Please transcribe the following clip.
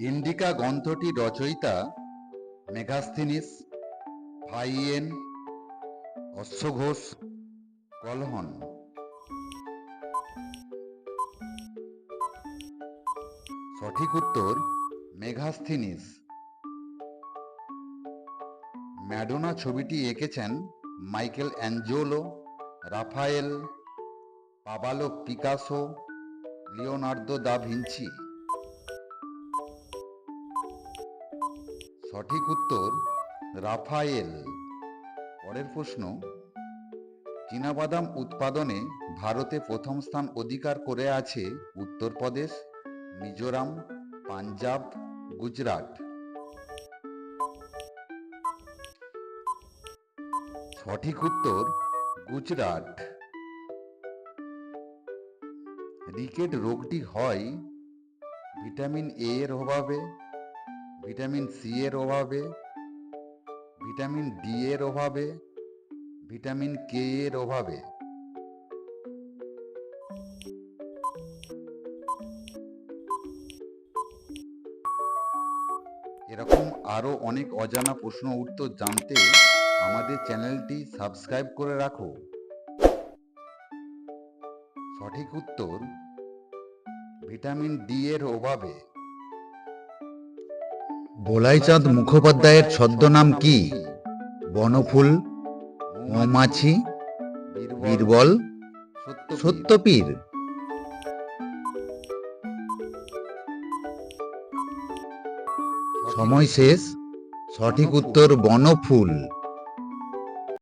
Indica গ্রন্থটি রচয়িতা মেগাস্থিনিস, ফাইয়েন, অশ্বঘোষ, কলহন। সঠিক উত্তর মেগাস্থিনিস। ম্যাডোনা ছবিটি এঁকেছেন Michelangelo, Raphael, Pablo Picasso, Leonardo da Vinci. সঠিক উত্তর রাফায়েল। পরের প্রশ্ন, চীনাবাদাম উৎপাদনে ভারতে প্রথম স্থান অধিকার করে আছে উত্তরপ্রদেশ, মিজোরাম, পাঞ্জাব, গুজরাট। সঠিক উত্তর গুজরাট। রিকেট রোগটি হয় ভিটামিন এ এর অভাবে, ভিটামিন সি এর অভাবে, ভিটামিন ডি এর অভাবে, ভিটামিন কে এর অভাবে। এরকম আরও অনেক অজানা প্রশ্ন উত্তর জানতে আমাদের চ্যানেলটি সাবস্ক্রাইব করে রাখো। সঠিক উত্তর ভিটামিন ডি এর অভাবে। বলাইচাঁদ মুখোপাধ্যায়ের ছদ্মনাম কি? বনফুল, মৌমাছি, বীরবল, সত্যপীর। সময় শেষ। সঠিক উত্তর বনফুল।